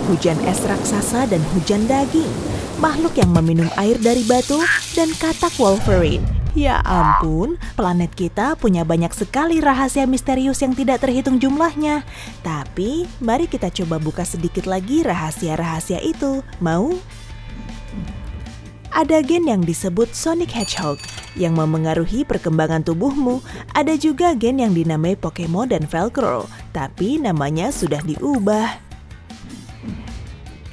hujan es raksasa dan hujan daging, makhluk yang meminum air dari batu, dan katak Wolverine. Ya ampun, planet kita punya banyak sekali rahasia misterius yang tidak terhitung jumlahnya. Tapi, mari kita coba buka sedikit lagi rahasia-rahasia itu. Mau? Ada gen yang disebut Sonic Hedgehog yang memengaruhi perkembangan tubuhmu. Ada juga gen yang dinamai Pokemon dan Velcro, tapi namanya sudah diubah.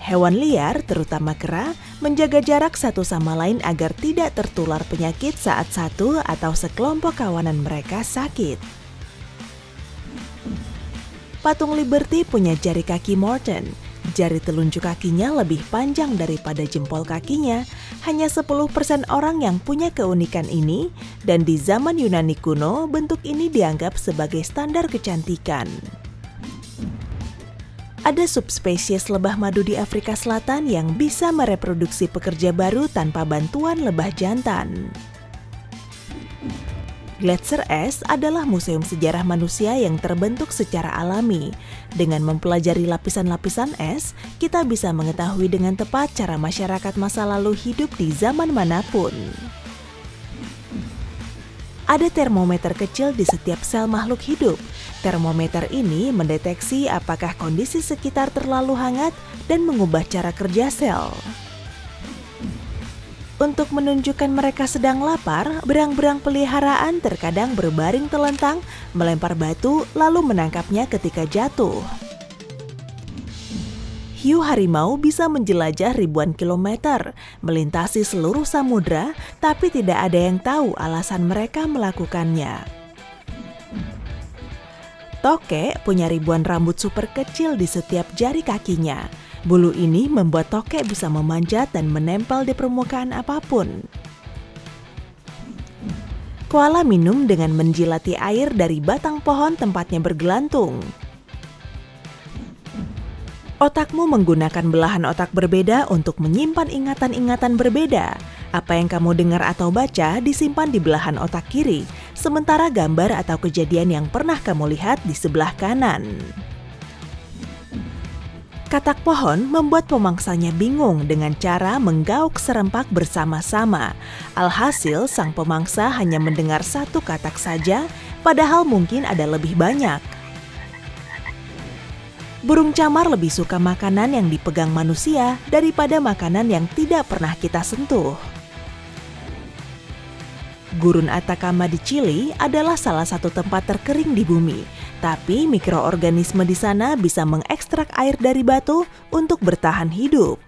Hewan liar, terutama kera, menjaga jarak satu sama lain agar tidak tertular penyakit saat satu atau sekelompok kawanan mereka sakit. Patung Liberty punya jari kaki Morton. Jari telunjuk kakinya lebih panjang daripada jempol kakinya. Hanya 10% orang yang punya keunikan ini, dan di zaman Yunani kuno, bentuk ini dianggap sebagai standar kecantikan. Ada subspesies lebah madu di Afrika Selatan yang bisa mereproduksi pekerja baru tanpa bantuan lebah jantan. Gletser es adalah museum sejarah manusia yang terbentuk secara alami. Dengan mempelajari lapisan-lapisan es, kita bisa mengetahui dengan tepat cara masyarakat masa lalu hidup di zaman manapun. Ada termometer kecil di setiap sel makhluk hidup. Termometer ini mendeteksi apakah kondisi sekitar terlalu hangat dan mengubah cara kerja sel. Untuk menunjukkan mereka sedang lapar, berang-berang peliharaan terkadang berbaring telentang, melempar batu, lalu menangkapnya ketika jatuh. Hiu harimau bisa menjelajah ribuan kilometer, melintasi seluruh samudra, tapi tidak ada yang tahu alasan mereka melakukannya. Tokek punya ribuan rambut super kecil di setiap jari kakinya. Bulu ini membuat tokek bisa memanjat dan menempel di permukaan apapun. Koala minum dengan menjilati air dari batang pohon tempatnya bergelantung. Otakmu menggunakan belahan otak berbeda untuk menyimpan ingatan-ingatan berbeda. Apa yang kamu dengar atau baca disimpan di belahan otak kiri, sementara gambar atau kejadian yang pernah kamu lihat di sebelah kanan. Katak pohon membuat pemangsanya bingung dengan cara menggauk serempak bersama-sama. Alhasil, sang pemangsa hanya mendengar satu katak saja, padahal mungkin ada lebih banyak. Burung camar lebih suka makanan yang dipegang manusia daripada makanan yang tidak pernah kita sentuh. Gurun Atacama di Chili adalah salah satu tempat terkering di bumi, tapi mikroorganisme di sana bisa mengekstrak air dari batu untuk bertahan hidup.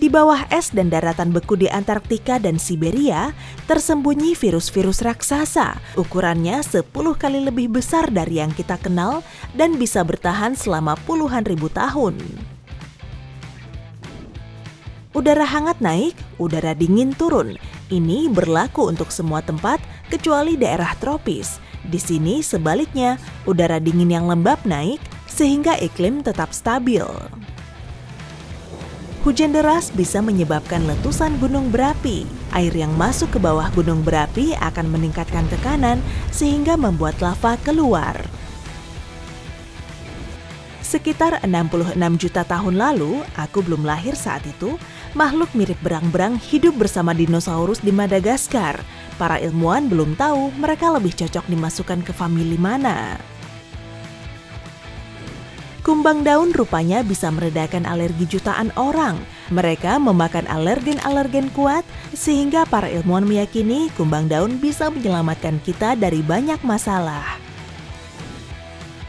Di bawah es dan daratan beku di Antartika dan Siberia, tersembunyi virus-virus raksasa. Ukurannya 10 kali lebih besar dari yang kita kenal dan bisa bertahan selama puluhan ribu tahun. Udara hangat naik, udara dingin turun. Ini berlaku untuk semua tempat kecuali daerah tropis. Di sini sebaliknya, udara dingin yang lembab naik sehingga iklim tetap stabil. Hujan deras bisa menyebabkan letusan gunung berapi. Air yang masuk ke bawah gunung berapi akan meningkatkan tekanan sehingga membuat lava keluar. Sekitar 66 juta tahun lalu, aku belum lahir saat itu, makhluk mirip berang-berang hidup bersama dinosaurus di Madagaskar. Para ilmuwan belum tahu mereka lebih cocok dimasukkan ke famili mana. Kumbang daun rupanya bisa meredakan alergi jutaan orang. Mereka memakan alergen-alergen kuat, sehingga para ilmuwan meyakini kumbang daun bisa menyelamatkan kita dari banyak masalah.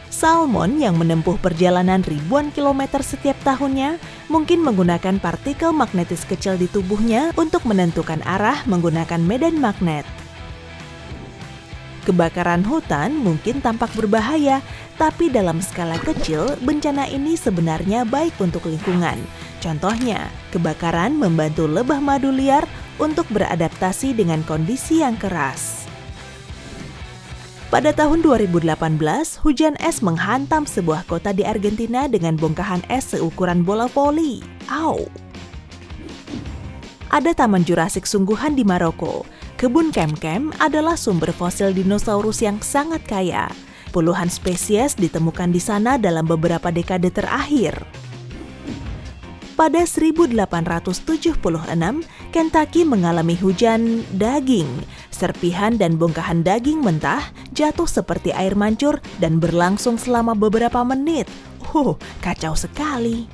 Salmon yang menempuh perjalanan ribuan kilometer setiap tahunnya mungkin menggunakan partikel magnetis kecil di tubuhnya untuk menentukan arah menggunakan medan magnet. Kebakaran hutan mungkin tampak berbahaya, tapi dalam skala kecil, bencana ini sebenarnya baik untuk lingkungan. Contohnya, kebakaran membantu lebah madu liar untuk beradaptasi dengan kondisi yang keras. Pada tahun 2018, hujan es menghantam sebuah kota di Argentina dengan bongkahan es seukuran bola voli. Au! Ada taman Jurassik sungguhan di Maroko. Kebun Kem-Kem adalah sumber fosil dinosaurus yang sangat kaya. Puluhan spesies ditemukan di sana dalam beberapa dekade terakhir. Pada 1876, Kentucky mengalami hujan daging. Serpihan dan bongkahan daging mentah jatuh seperti air mancur dan berlangsung selama beberapa menit. Kacau sekali.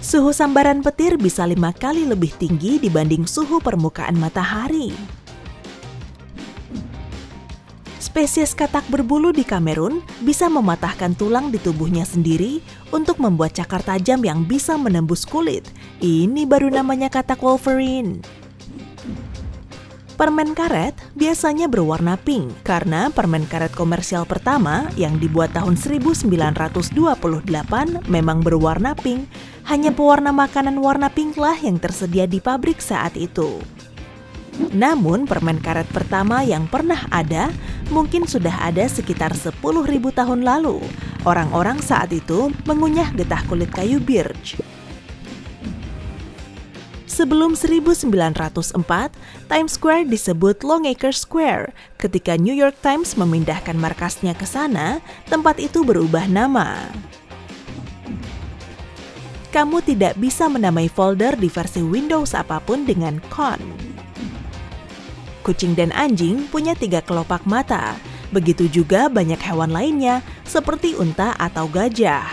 Suhu sambaran petir bisa 5 kali lebih tinggi dibanding suhu permukaan matahari. Spesies katak berbulu di Kamerun bisa mematahkan tulang di tubuhnya sendiri untuk membuat cakar tajam yang bisa menembus kulit. Ini baru namanya katak Wolverine. Permen karet biasanya berwarna pink karena permen karet komersial pertama yang dibuat tahun 1928 memang berwarna pink. Hanya pewarna makanan warna pink lah yang tersedia di pabrik saat itu. Namun permen karet pertama yang pernah ada mungkin sudah ada sekitar 10.000 tahun lalu. Orang-orang saat itu mengunyah getah kulit kayu birch. Sebelum 1904, Times Square disebut Longacre Square. Ketika New York Times memindahkan markasnya ke sana, tempat itu berubah nama. Kamu tidak bisa menamai folder di versi Windows apapun dengan con. Kucing dan anjing punya 3 kelopak mata. Begitu juga banyak hewan lainnya, seperti unta atau gajah.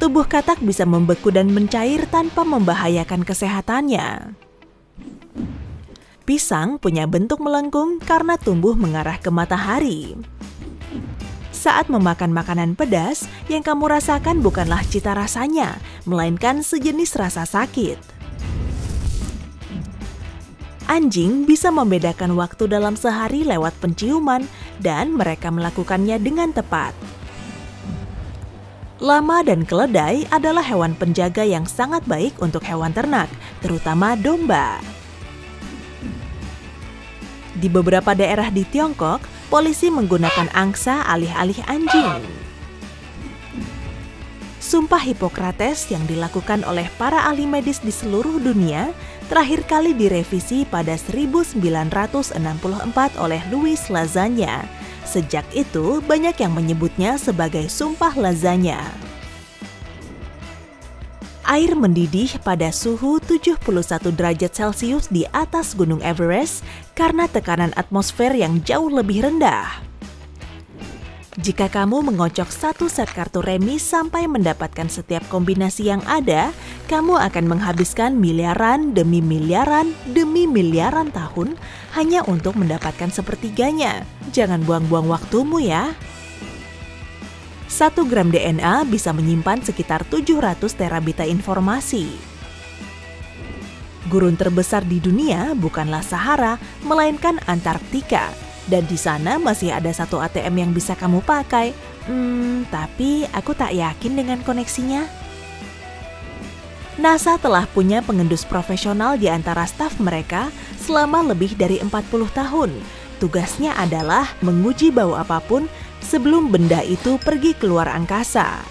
Tubuh katak bisa membeku dan mencair tanpa membahayakan kesehatannya. Pisang punya bentuk melengkung karena tumbuh mengarah ke matahari. Saat memakan makanan pedas, yang kamu rasakan bukanlah cita rasanya, melainkan sejenis rasa sakit. Anjing bisa membedakan waktu dalam sehari lewat penciuman, dan mereka melakukannya dengan tepat. Lama dan keledai adalah hewan penjaga yang sangat baik untuk hewan ternak, terutama domba. Di beberapa daerah di Tiongkok, polisi menggunakan angsa alih-alih anjing. Sumpah Hippocrates yang dilakukan oleh para ahli medis di seluruh dunia terakhir kali direvisi pada 1964 oleh Louis Lasagna. Sejak itu, banyak yang menyebutnya sebagai Sumpah Lasagna. Air mendidih pada suhu 71 derajat Celcius di atas Gunung Everest karena tekanan atmosfer yang jauh lebih rendah. Jika kamu mengocok satu set kartu remi sampai mendapatkan setiap kombinasi yang ada, kamu akan menghabiskan miliaran demi miliaran tahun hanya untuk mendapatkan sepertiganya. Jangan buang-buang waktumu ya. 1 gram DNA bisa menyimpan sekitar 700 terabita informasi. Gurun terbesar di dunia bukanlah Sahara, melainkan Antartika. Dan di sana masih ada 1 ATM yang bisa kamu pakai. Tapi aku tak yakin dengan koneksinya. NASA telah punya pengendus profesional di antara staf mereka selama lebih dari 40 tahun. Tugasnya adalah menguji bau apapun sebelum benda itu pergi keluar angkasa.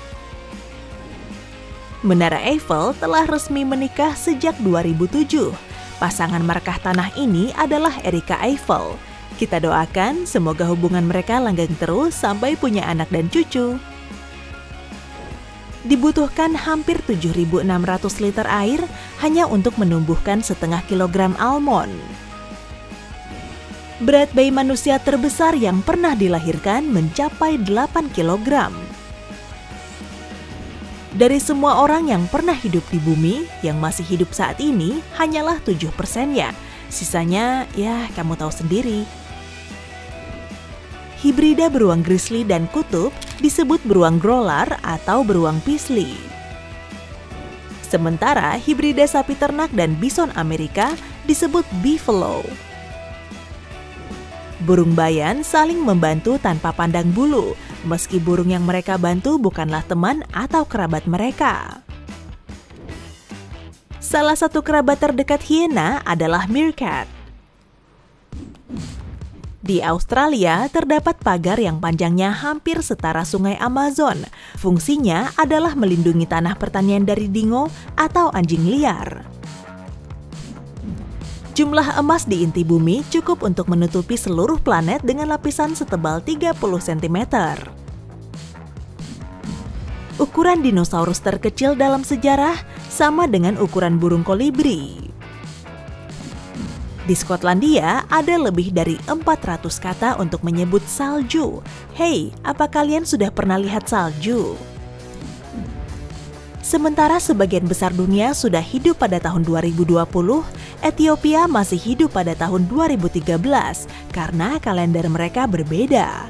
Menara Eiffel telah resmi menikah sejak 2007. Pasangan markah tanah ini adalah Erika Eiffel. Kita doakan semoga hubungan mereka langgeng terus sampai punya anak dan cucu. Dibutuhkan hampir 7.600 liter air hanya untuk menumbuhkan setengah kilogram almond. Berat bayi manusia terbesar yang pernah dilahirkan mencapai 8 kilogram. Dari semua orang yang pernah hidup di bumi, yang masih hidup saat ini hanyalah 7%-nya. Sisanya, ya kamu tahu sendiri. Hibrida beruang grizzly dan kutub disebut beruang growler atau beruang Peaslee. Sementara hibrida sapi ternak dan bison Amerika disebut buffalo. Burung bayan saling membantu tanpa pandang bulu, meski burung yang mereka bantu bukanlah teman atau kerabat mereka. Salah satu kerabat terdekat hiena adalah meerkat. Di Australia, terdapat pagar yang panjangnya hampir setara sungai Amazon. Fungsinya adalah melindungi tanah pertanian dari dingo atau anjing liar. Jumlah emas di inti bumi cukup untuk menutupi seluruh planet dengan lapisan setebal 30 cm. Ukuran dinosaurus terkecil dalam sejarah sama dengan ukuran burung kolibri. Di Skotlandia ada lebih dari 400 kata untuk menyebut salju. Hei, apa kalian sudah pernah lihat salju? Sementara sebagian besar dunia sudah hidup pada tahun 2020, Ethiopia masih hidup pada tahun 2013 karena kalender mereka berbeda.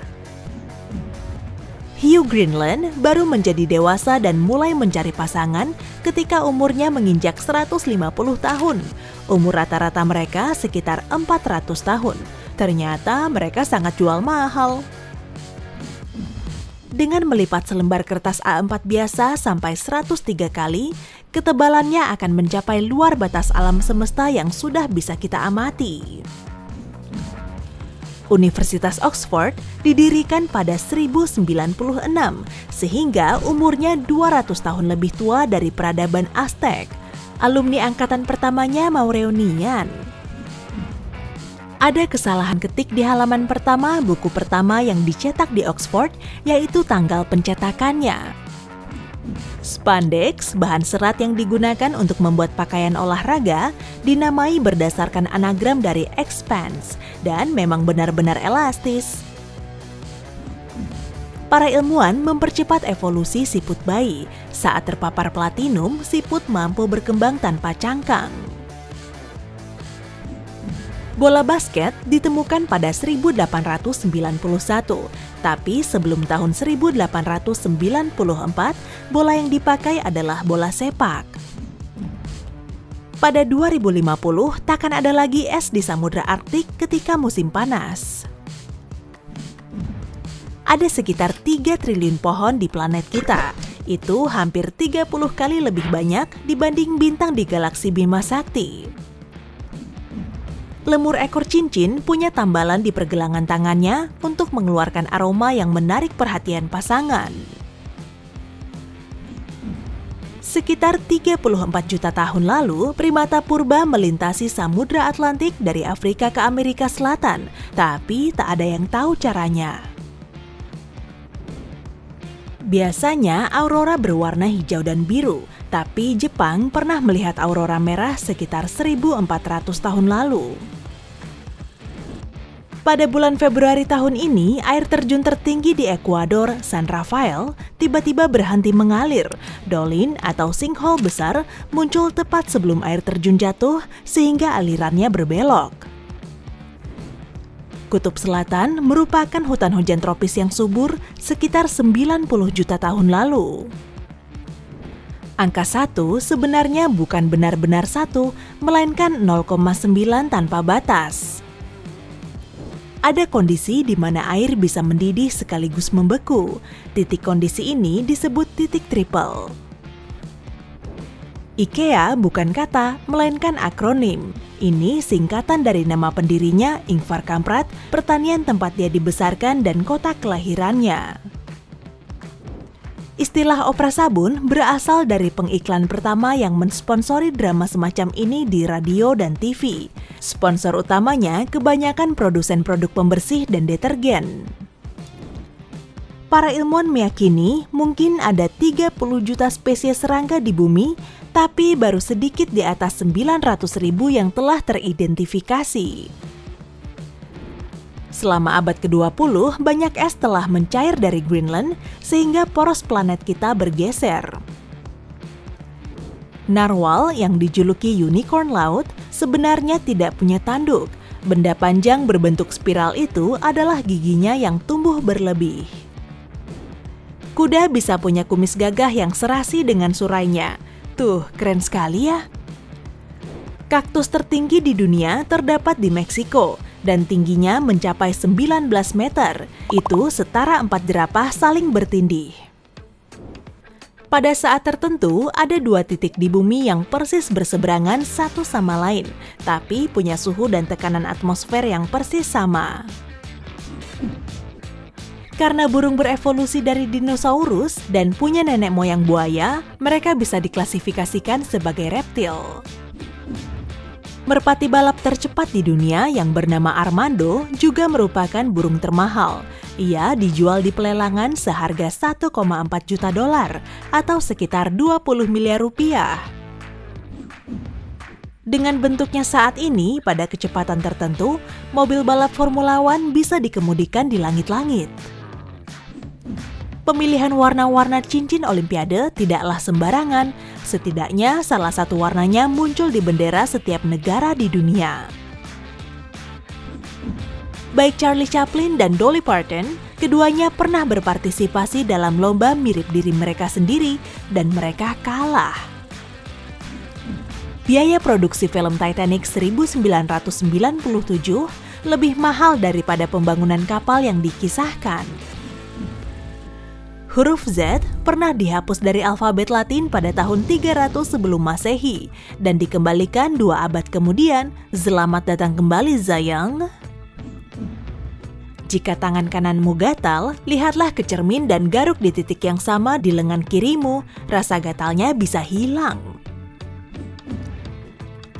Hiu Greenland baru menjadi dewasa dan mulai mencari pasangan ketika umurnya menginjak 150 tahun. Umur rata-rata mereka sekitar 400 tahun. Ternyata mereka sangat jual mahal. Dengan melipat selembar kertas A4 biasa sampai 103 kali, ketebalannya akan mencapai luar batas alam semesta yang sudah bisa kita amati. Universitas Oxford didirikan pada 1096, sehingga umurnya 200 tahun lebih tua dari peradaban Aztec. Alumni angkatan pertamanya mau reunian. Ada kesalahan ketik di halaman pertama buku pertama yang dicetak di Oxford, yaitu tanggal pencetakannya. Spandex, bahan serat yang digunakan untuk membuat pakaian olahraga, dinamai berdasarkan anagram dari expanse dan memang benar-benar elastis. Para ilmuwan mempercepat evolusi siput bayi. Saat terpapar platinum, siput mampu berkembang tanpa cangkang. Bola basket ditemukan pada 1891, tapi sebelum tahun 1894, bola yang dipakai adalah bola sepak. Pada 2050, takkan ada lagi es di Samudra Arktik ketika musim panas. Ada sekitar 3 triliun pohon di planet kita. Itu hampir 30 kali lebih banyak dibanding bintang di galaksi Bima Sakti. Lemur ekor cincin punya tambalan di pergelangan tangannya untuk mengeluarkan aroma yang menarik perhatian pasangan. Sekitar 34 juta tahun lalu, primata purba melintasi Samudra Atlantik dari Afrika ke Amerika Selatan, tapi tak ada yang tahu caranya. Biasanya aurora berwarna hijau dan biru, tapi Jepang pernah melihat aurora merah sekitar 1400 tahun lalu. Pada bulan Februari tahun ini, air terjun tertinggi di Ekuador, San Rafael, tiba-tiba berhenti mengalir. Dolin atau sinkhole besar muncul tepat sebelum air terjun jatuh sehingga alirannya berbelok. Kutub Selatan merupakan hutan hujan tropis yang subur sekitar 90 juta tahun lalu. Angka 1 sebenarnya bukan benar-benar 1, melainkan 0,9 tanpa batas. Ada kondisi di mana air bisa mendidih sekaligus membeku. Titik kondisi ini disebut titik triple. IKEA bukan kata, melainkan akronim. Ini singkatan dari nama pendirinya, Ingvar Kamprad, pertanian tempat dia dibesarkan dan kota kelahirannya. Istilah opera sabun berasal dari pengiklan pertama yang mensponsori drama semacam ini di radio dan TV. Sponsor utamanya kebanyakan produsen produk pembersih dan detergen. Para ilmuwan meyakini mungkin ada 30 juta spesies serangga di bumi, tapi baru sedikit di atas 900.000 yang telah teridentifikasi. Selama abad ke-20, banyak es telah mencair dari Greenland sehingga poros planet kita bergeser. Narwhal yang dijuluki unicorn laut sebenarnya tidak punya tanduk. Benda panjang berbentuk spiral itu adalah giginya yang tumbuh berlebih. Kuda bisa punya kumis gagah yang serasi dengan surainya. Tuh, keren sekali ya. Kaktus tertinggi di dunia terdapat di Meksiko dan tingginya mencapai 19 meter. Itu setara 4 jerapah saling bertindih. Pada saat tertentu, ada 2 titik di bumi yang persis berseberangan satu sama lain, tapi punya suhu dan tekanan atmosfer yang persis sama. Karena burung berevolusi dari dinosaurus dan punya nenek moyang buaya, mereka bisa diklasifikasikan sebagai reptil. Merpati balap tercepat di dunia yang bernama Armando juga merupakan burung termahal. Ia dijual di pelelangan seharga 1,4 juta dolar atau sekitar 20 miliar rupiah. Dengan bentuknya saat ini, pada kecepatan tertentu, mobil balap Formula One bisa dikemudikan di langit-langit. Pemilihan warna-warna cincin Olimpiade tidaklah sembarangan, setidaknya salah satu warnanya muncul di bendera setiap negara di dunia. Baik Charlie Chaplin dan Dolly Parton, keduanya pernah berpartisipasi dalam lomba mirip diri mereka sendiri dan mereka kalah. Biaya produksi film Titanic 1997 lebih mahal daripada pembangunan kapal yang dikisahkan. Huruf Z pernah dihapus dari alfabet Latin pada tahun 300 sebelum Masehi dan dikembalikan 2 abad kemudian. Selamat datang kembali, Zayang. Jika tangan kananmu gatal, lihatlah ke cermin dan garuk di titik yang sama di lengan kirimu. Rasa gatalnya bisa hilang.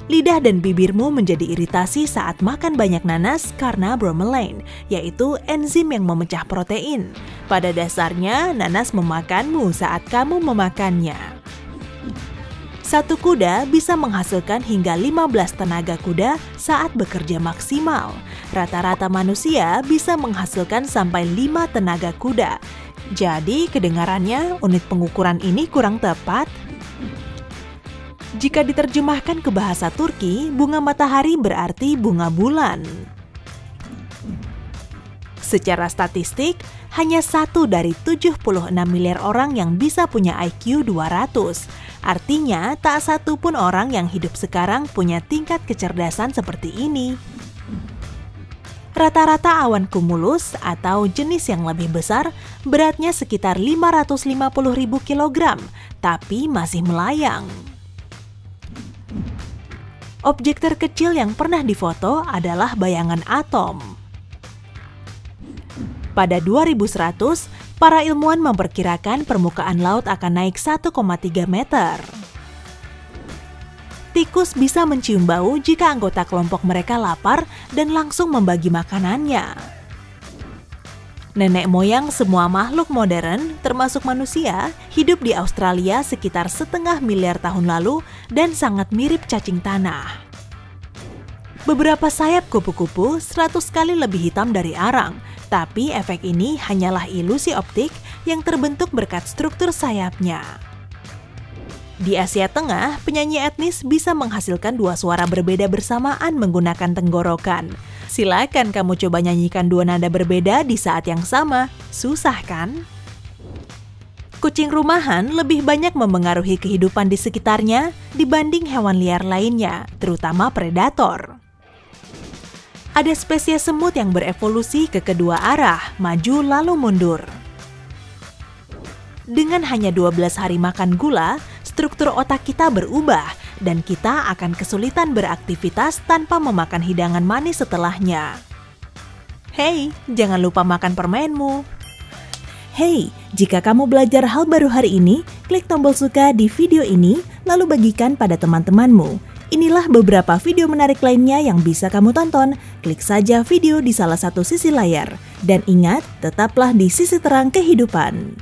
Lidah dan bibirmu menjadi iritasi saat makan banyak nanas karena bromelain, yaitu enzim yang memecah protein. Pada dasarnya, nanas memakanmu saat kamu memakannya. Satu kuda bisa menghasilkan hingga 15 tenaga kuda saat bekerja maksimal. Rata-rata manusia bisa menghasilkan sampai 5 tenaga kuda. Jadi, kedengarannya unit pengukuran ini kurang tepat. Jika diterjemahkan ke bahasa Turki, bunga matahari berarti bunga bulan. Secara statistik, hanya 1 dari 76 miliar orang yang bisa punya IQ 200. Artinya, tak satu pun orang yang hidup sekarang punya tingkat kecerdasan seperti ini. Rata-rata awan cumulus atau jenis yang lebih besar beratnya sekitar 550.000 kg, tapi masih melayang. Objek terkecil yang pernah difoto adalah bayangan atom. Pada 2100, para ilmuwan memperkirakan permukaan laut akan naik 1,3 meter. Tikus bisa mencium bau jika anggota kelompok mereka lapar dan langsung membagi makanannya. Nenek moyang semua makhluk modern, termasuk manusia, hidup di Australia sekitar 0,5 miliar tahun lalu dan sangat mirip cacing tanah. Beberapa sayap kupu-kupu 100 kali lebih hitam dari arang, tapi efek ini hanyalah ilusi optik yang terbentuk berkat struktur sayapnya. Di Asia Tengah, penyanyi etnis bisa menghasilkan 2 suara berbeda bersamaan menggunakan tenggorokan. Silakan kamu coba nyanyikan 2 nada berbeda di saat yang sama. Susah kan? Kucing rumahan lebih banyak memengaruhi kehidupan di sekitarnya dibanding hewan liar lainnya, terutama predator. Ada spesies semut yang berevolusi ke kedua arah, maju lalu mundur. Dengan hanya 12 hari makan gula, struktur otak kita berubah dan kita akan kesulitan beraktivitas tanpa memakan hidangan manis setelahnya. Hey, jangan lupa makan permenmu. Hey, jika kamu belajar hal baru hari ini, klik tombol suka di video ini, lalu bagikan pada teman-temanmu. Inilah beberapa video menarik lainnya yang bisa kamu tonton. Klik saja video di salah satu sisi layar. Dan ingat, tetaplah di sisi terang kehidupan.